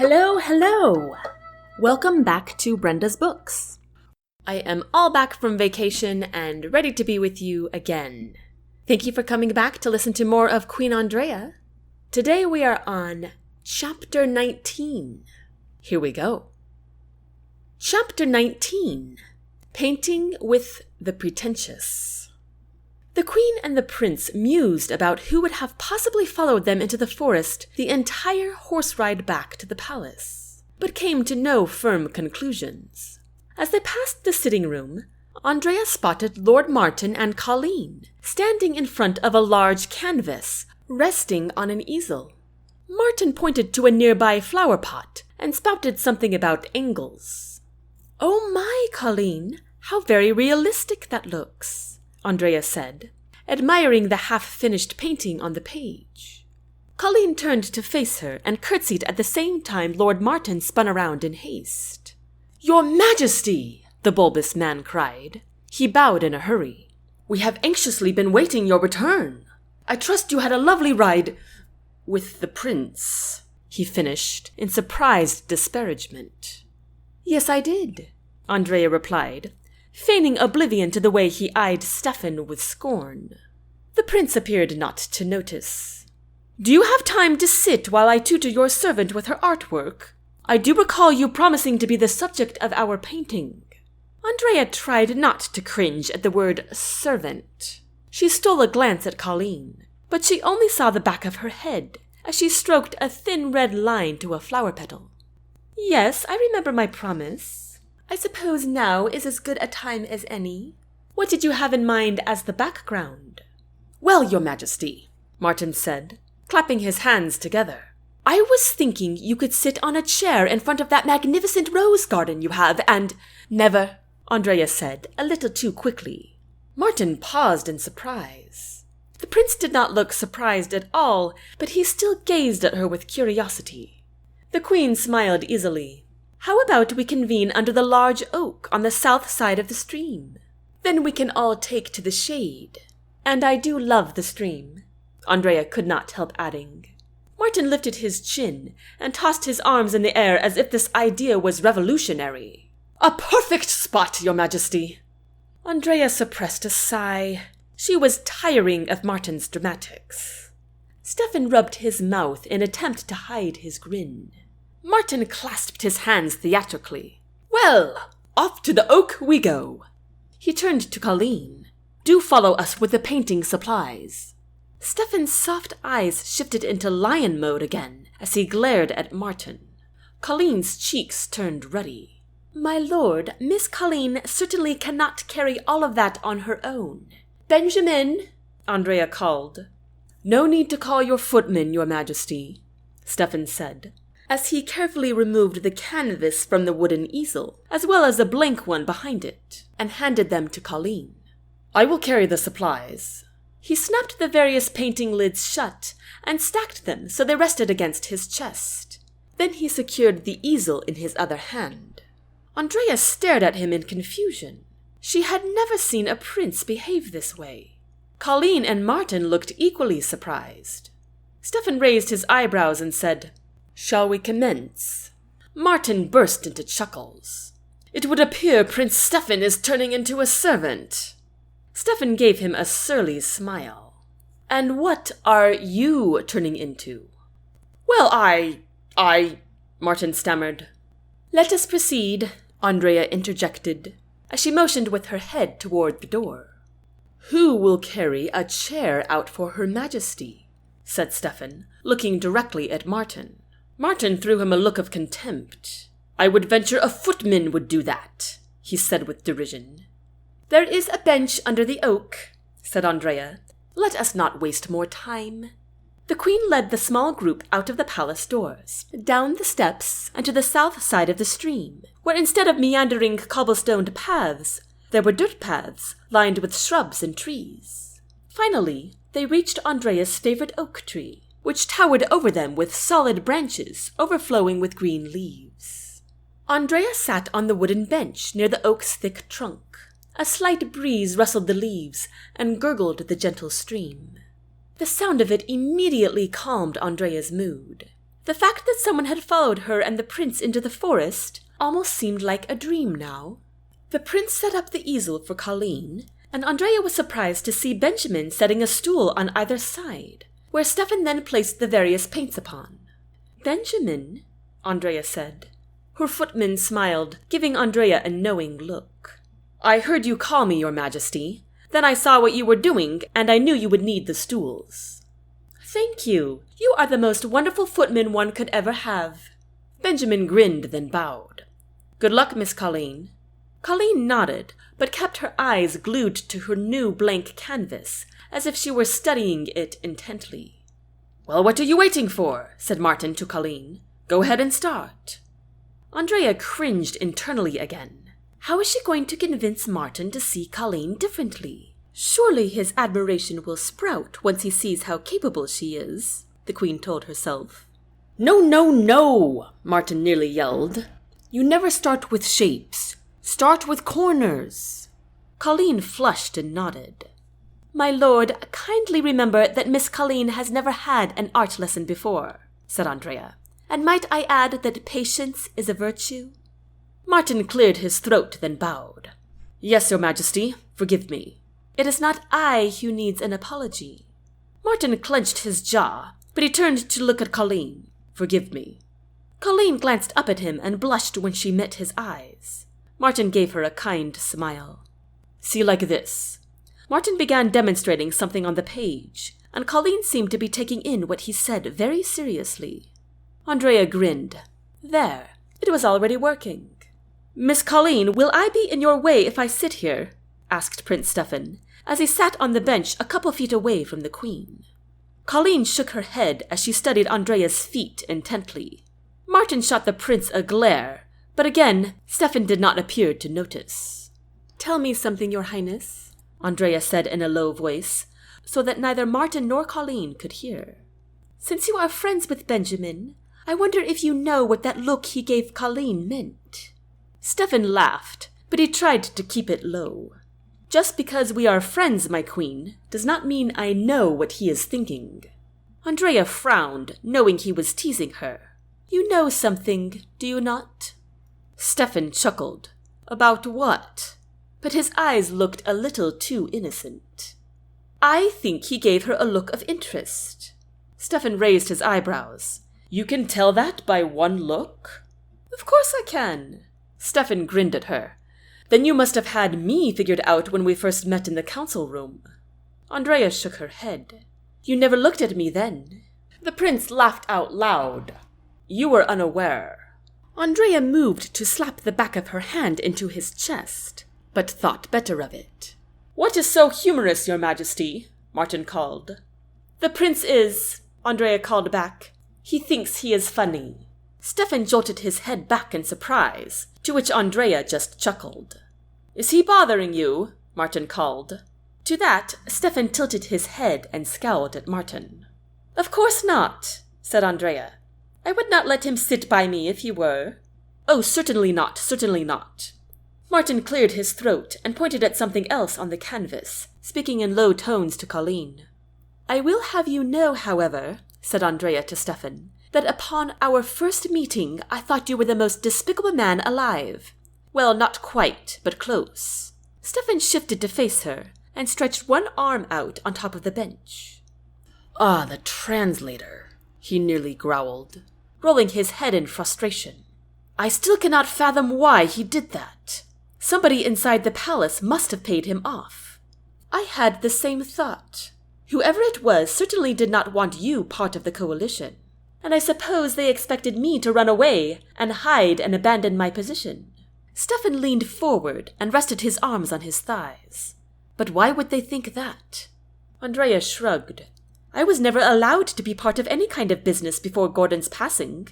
Hello, hello! Welcome back to Brenda's Books. I am all back from vacation and ready to be with you again. Thank you for coming back to listen to more of Queen Andraya. Today we are on Chapter 19. Here we go. Chapter 19. Painting with the Pretentious. The Queen and the Prince mused about who would have possibly followed them into the forest the entire horse ride back to the palace, but came to no firm conclusions. As they passed the sitting room, Andraya spotted Lord Martin and Caleen standing in front of a large canvas, resting on an easel. Martin pointed to a nearby flower pot and spouted something about angles. "Oh my, Caleen, how very realistic that looks," Andraya said, admiring the half-finished painting on the page. Caleen turned to face her and curtsied at the same time Lord Martin spun around in haste. "Your Majesty!" the bulbous man cried. He bowed in a hurry. "We have anxiously been waiting your return. I trust you had a lovely ride with the prince," he finished in surprised disparagement. "Yes, I did," Andraya replied, feigning oblivion to the way he eyed Steffan with scorn. The prince appeared not to notice. "Do you have time to sit while I tutor your servant with her artwork? I do recall you promising to be the subject of our painting." Andraya tried not to cringe at the word servant. She stole a glance at Caleen, but she only saw the back of her head as she stroked a thin red line to a flower petal. "Yes, I remember my promise. I suppose now is as good a time as any. What did you have in mind as the background?" "Well, Your Majesty," Martin said, clapping his hands together, "I was thinking you could sit on a chair in front of that magnificent rose garden you have and—" "Never," Andraya said, a little too quickly. Martin paused in surprise. The prince did not look surprised at all, but he still gazed at her with curiosity. The Queen smiled easily. "How about we convene under the large oak on the south side of the stream? Then we can all take to the shade. And I do love the stream," Andraya could not help adding. Martin lifted his chin and tossed his arms in the air as if this idea was revolutionary. "A perfect spot, Your Majesty!" Andraya suppressed a sigh. She was tiring of Martin's dramatics. Steffan rubbed his mouth in attempt to hide his grin. Martin clasped his hands theatrically. "Well, off to the oak we go." He turned to Caleen. "Do follow us with the painting supplies." Steffan's soft eyes shifted into lion mode again as he glared at Martin. Caleen's cheeks turned ruddy. "My lord, Miss Caleen certainly cannot carry all of that on her own." "Benjamin!" Andraya called. "No need to call your footman, Your Majesty," Steffan said, as he carefully removed the canvas from the wooden easel, as well as a blank one behind it, and handed them to Caleen. "I will carry the supplies." He snapped the various painting lids shut and stacked them so they rested against his chest. Then he secured the easel in his other hand. Andraya stared at him in confusion. She had never seen a prince behave this way. Caleen and Martin looked equally surprised. Steffan raised his eyebrows and said, "Shall we commence?" Martin burst into chuckles. "It would appear Prince Steffan is turning into a servant." Steffan gave him a surly smile. "And what are you turning into?" "Well, I, Martin stammered. "Let us proceed," Andraya interjected, as she motioned with her head toward the door. "Who will carry a chair out for Her Majesty?" said Steffan, looking directly at Martin. Martin threw him a look of contempt. "I would venture a footman would do that," he said with derision. "There is a bench under the oak," said Andraya. "Let us not waste more time." The Queen led the small group out of the palace doors, down the steps, and to the south side of the stream, where instead of meandering cobblestoned paths, there were dirt paths lined with shrubs and trees. Finally, they reached Andraya's favorite oak tree, which towered over them with solid branches overflowing with green leaves. Andraya sat on the wooden bench near the oak's thick trunk. A slight breeze rustled the leaves and gurgled the gentle stream. The sound of it immediately calmed Andraya's mood. The fact that someone had followed her and the prince into the forest almost seemed like a dream now. The prince set up the easel for Caleen, and Andraya was surprised to see Benjamin setting a stool on either side, where Steffan then placed the various paints upon. "Benjamin," Andraya said. Her footman smiled, giving Andraya a knowing look. "I heard you call me, your majesty. Then I saw what you were doing, and I knew you would need the stools." "Thank you. You are the most wonderful footman one could ever have." Benjamin grinned, then bowed. "Good luck, Miss Caleen." Caleen nodded, but kept her eyes glued to her new blank canvas, as if she were studying it intently. "Well, what are you waiting for?" said Martin to Caleen. "Go ahead and start." Andraya cringed internally again. How is she going to convince Martin to see Caleen differently? Surely his admiration will sprout once he sees how capable she is, the queen told herself. "No, no, no!" Martin nearly yelled. "You never start with shapes. Start with corners." Caleen flushed and nodded. "My lord, kindly remember that Miss Caleen has never had an art lesson before," said Andraya. "And might I add that patience is a virtue?" Martin cleared his throat, then bowed. "Yes, your majesty, forgive me." "It is not I who needs an apology." Martin clenched his jaw, but he turned to look at Caleen. "Forgive me." Caleen glanced up at him and blushed when she met his eyes. Martin gave her a kind smile. "See like this." Martin began demonstrating something on the page, and Caleen seemed to be taking in what he said very seriously. Andraya grinned. There, it was already working. "Miss Caleen, will I be in your way if I sit here?" asked Prince Steffan, as he sat on the bench a couple feet away from the queen. Caleen shook her head as she studied Andraya's feet intently. Martin shot the prince a glare, but again, Steffan did not appear to notice. "Tell me something, your highness," Andraya said in a low voice, so that neither Martin nor Caleen could hear. "Since you are friends with Benjamin, I wonder if you know what that look he gave Caleen meant." Steffan laughed, but he tried to keep it low. "Just because we are friends, my queen, does not mean I know what he is thinking." Andraya frowned, knowing he was teasing her. "You know something, do you not?" Steffan chuckled. "About what?" But his eyes looked a little too innocent. "I think he gave her a look of interest." Steffan raised his eyebrows. "You can tell that by one look?" "Of course I can." Steffan grinned at her. "Then you must have had me figured out when we first met in the council room." Andraya shook her head. "You never looked at me then." The prince laughed out loud. "You were unaware." Andraya moved to slap the back of her hand into his chest, but thought better of it. "What is so humorous, your majesty?" Martin called. "The prince is," Andraya called back. "He thinks he is funny." Steffan jolted his head back in surprise, to which Andraya just chuckled. "Is he bothering you?" Martin called. To that, Steffan tilted his head and scowled at Martin. "Of course not," said Andraya. "I would not let him sit by me if he were." "Oh, certainly not, certainly not." Martin cleared his throat and pointed at something else on the canvas, speaking in low tones to Caleen. "I will have you know, however," said Andraya to Steffan, "that upon our first meeting I thought you were the most despicable man alive. Well, not quite, but close." Steffan shifted to face her and stretched one arm out on top of the bench. "Ah, the translator," he nearly growled, rolling his head in frustration. "I still cannot fathom why he did that. Somebody inside the palace must have paid him off." "I had the same thought. Whoever it was certainly did not want you part of the coalition. And I suppose they expected me to run away and hide and abandon my position." Steffan leaned forward and rested his arms on his thighs. "But why would they think that?" Andraya shrugged. "I was never allowed to be part of any kind of business before Gordon's passing.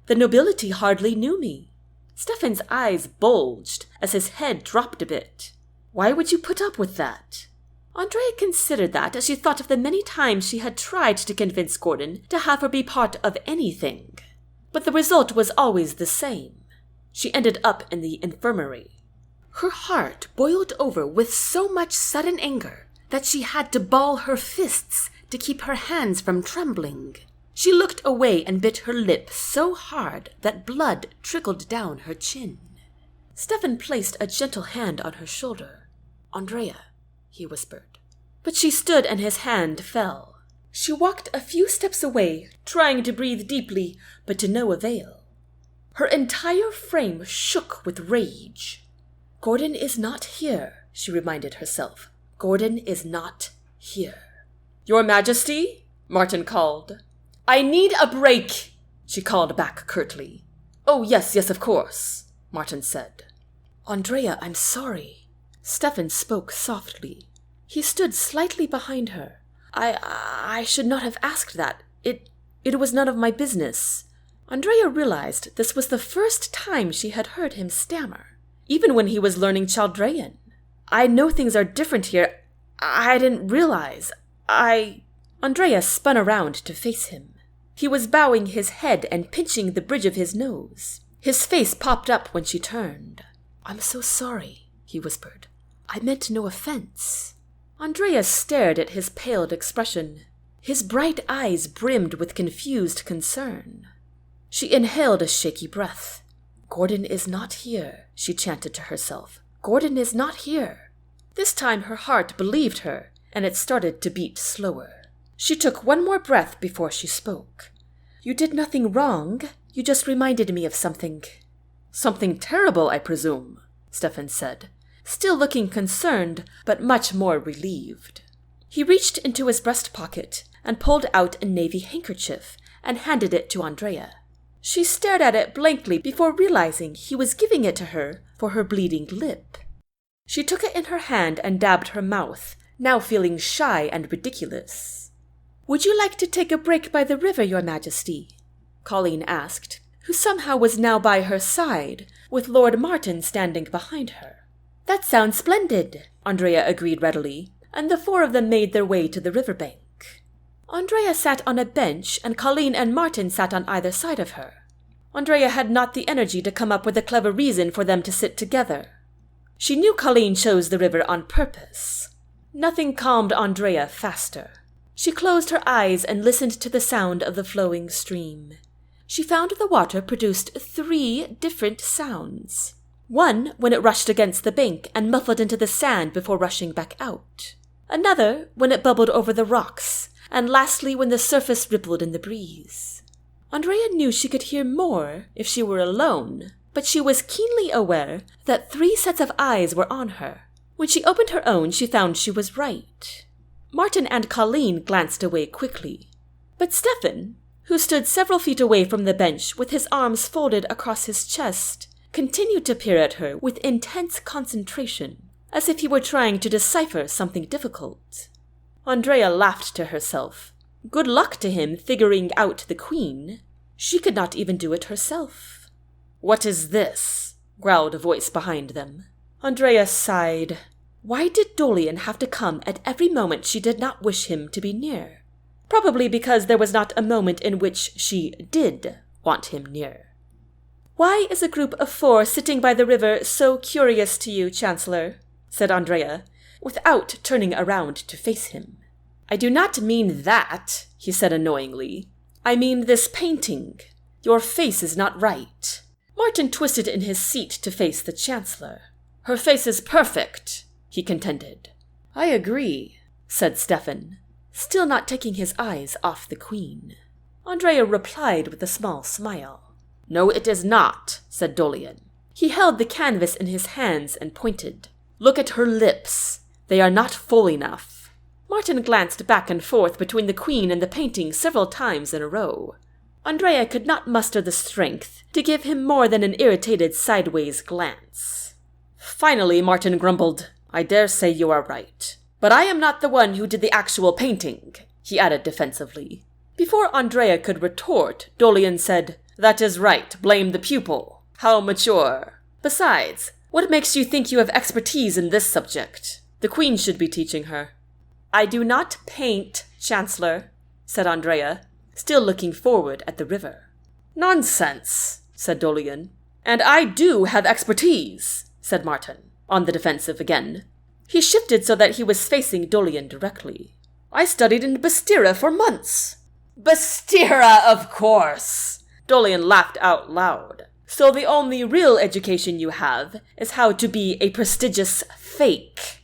The nobility hardly knew me." Steffan's eyes bulged as his head dropped a bit. "Why would you put up with that?" Andraya considered that as she thought of the many times she had tried to convince Gordon to have her be part of anything. But the result was always the same. She ended up in the infirmary. Her heart boiled over with so much sudden anger that she had to ball her fists to keep her hands from trembling. She looked away and bit her lip so hard that blood trickled down her chin. Steffan placed a gentle hand on her shoulder. "Andraya," he whispered. But she stood and his hand fell. She walked a few steps away, trying to breathe deeply, but to no avail. Her entire frame shook with rage. "Gordon is not here," she reminded herself. "Gordon is not here." "Your Majesty?" Martin called. "I need a break," she called back curtly. "Oh, yes, of course," Martin said. "Andraya, I'm sorry." Steffan spoke softly. He stood slightly behind her. I should not have asked that. It was none of my business." Andraya realized this was the first time she had heard him stammer, even when he was learning Chaldean. "I know things are different here. I didn't realize. Andraya spun around to face him. He was bowing his head and pinching the bridge of his nose. His face popped up when she turned. "I'm so sorry," he whispered. "I meant no offense." Andraya stared at his paled expression. His bright eyes brimmed with confused concern. She inhaled a shaky breath. "Gordon is not here," she chanted to herself. "Gordon is not here." This time her heart believed her, and it started to beat slower. She took one more breath before she spoke. "You did nothing wrong. You just reminded me of something." "Something terrible, I presume," Steffan said, still looking concerned, but much more relieved. He reached into his breast pocket and pulled out a navy handkerchief and handed it to Andraya. She stared at it blankly before realizing he was giving it to her for her bleeding lip. She took it in her hand and dabbed her mouth, now feeling shy and ridiculous. "Would you like to take a break by the river, Your Majesty?" Caleen asked, who somehow was now by her side, with Lord Martin standing behind her. "That sounds splendid," Andraya agreed readily, and the four of them made their way to the riverbank. Andraya sat on a bench, and Caleen and Martin sat on either side of her. Andraya had not the energy to come up with a clever reason for them to sit together. She knew Caleen chose the river on purpose. Nothing calmed Andraya faster. She closed her eyes and listened to the sound of the flowing stream. She found the water produced 3 different sounds. One when it rushed against the bank and muffled into the sand before rushing back out. Another when it bubbled over the rocks, and lastly when the surface rippled in the breeze. Andraya knew she could hear more if she were alone, but she was keenly aware that 3 sets of eyes were on her. When she opened her own, she found she was right. Martin and Caleen glanced away quickly, but Steffan, who stood several feet away from the bench with his arms folded across his chest, continued to peer at her with intense concentration, as if he were trying to decipher something difficult. Andraya laughed to herself. Good luck to him figuring out the queen. She could not even do it herself. "What is this?" growled a voice behind them. Andraya sighed. Why did Dolion have to come at every moment she did not wish him to be near? Probably because there was not a moment in which she did want him near. "Why is a group of 4 sitting by the river so curious to you, Chancellor?" said Andraya, without turning around to face him. "I do not mean that," he said annoyingly. "I mean this painting. Your face is not right." Martin twisted in his seat to face the Chancellor. "Her face is perfect," he contended. "I agree," said Steffan, still not taking his eyes off the Queen. Andraya replied with a small smile. "No, it is not," said Dolion. He held the canvas in his hands and pointed. "Look at her lips. They are not full enough." Martin glanced back and forth between the Queen and the painting several times in a row. Andraya could not muster the strength to give him more than an irritated sideways glance. Finally, Martin grumbled, "I dare say you are right. But I am not the one who did the actual painting," he added defensively. Before Andraya could retort, Dolion said, "That is right. Blame the pupil. How mature. Besides, what makes you think you have expertise in this subject? The Queen should be teaching her." "I do not paint, Chancellor," said Andraya, still looking forward at the river. "Nonsense," said Dolion. "And I do have expertise," said Martin, on the defensive again. He shifted so that he was facing Dolion directly. "I studied in Bastira for months." Bastira, of course! Dolion laughed out loud. So the only real education you have is how to be a prestigious fake.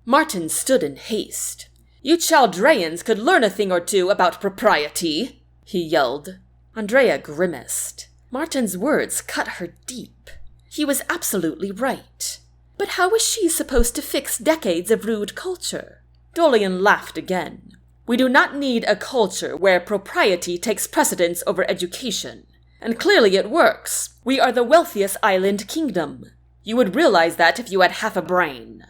Martin stood in haste. You Chaldrayans could learn a thing or two about propriety, he yelled. Andraya grimaced. Martin's words cut her deep. He was absolutely right. But how was she supposed to fix decades of rude culture? Dolion laughed again. We do not need a culture where propriety takes precedence over education. And clearly it works. We are the wealthiest island kingdom. You would realize that if you had half a brain.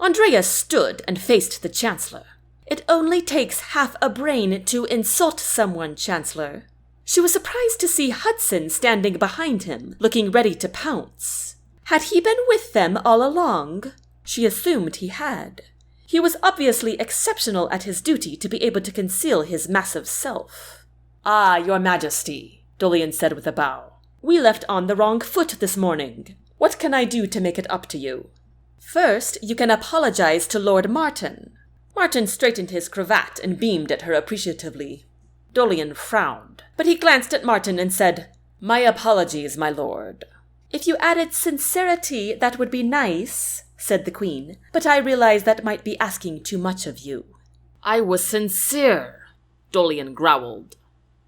Andraya stood and faced the Chancellor. It only takes half a brain to insult someone, Chancellor. She was surprised to see Hudson standing behind him, looking ready to pounce. Had he been with them all along? She assumed he had. He was obviously exceptional at his duty to be able to conceal his massive self. Ah, Your Majesty, Dolion said with a bow. We left on the wrong foot this morning. What can I do to make it up to you? First, you can apologize to Lord Martin. Martin straightened his cravat and beamed at her appreciatively. Dolion frowned, but he glanced at Martin and said, My apologies, my lord. If you added sincerity, that would be nice, said the Queen, but I realize that might be asking too much of you. I was sincere, Dolion growled.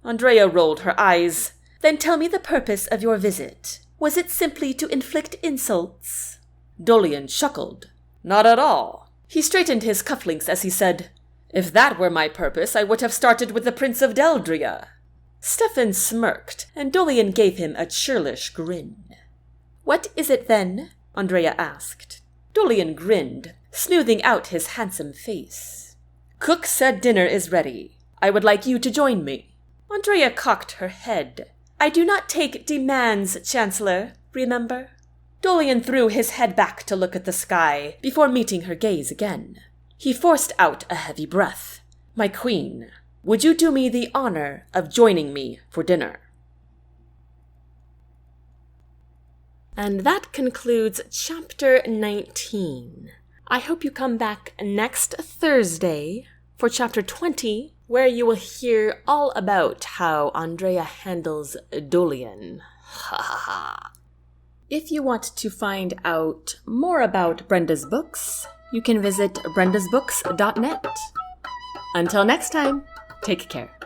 Andraya rolled her eyes. Then tell me the purpose of your visit. Was it simply to inflict insults? Dolion chuckled. Not at all. He straightened his cufflinks as he said, If that were my purpose, I would have started with the Prince of Deldria. Steffan smirked, and Dolion gave him a churlish grin. What is it then? Andraya asked. Dolion grinned, smoothing out his handsome face. Cook said dinner is ready. I would like you to join me. Andraya cocked her head. I do not take demands, Chancellor, remember? Dolion threw his head back to look at the sky before meeting her gaze again. He forced out a heavy breath. My queen, would you do me the honor of joining me for dinner? And that concludes Chapter 19. I hope you come back next Thursday for Chapter 20, where you will hear all about how Andraya handles Dolion. Ha ha ha. If you want to find out more about Brenda's books, you can visit brendasbooks.net. Until next time, take care.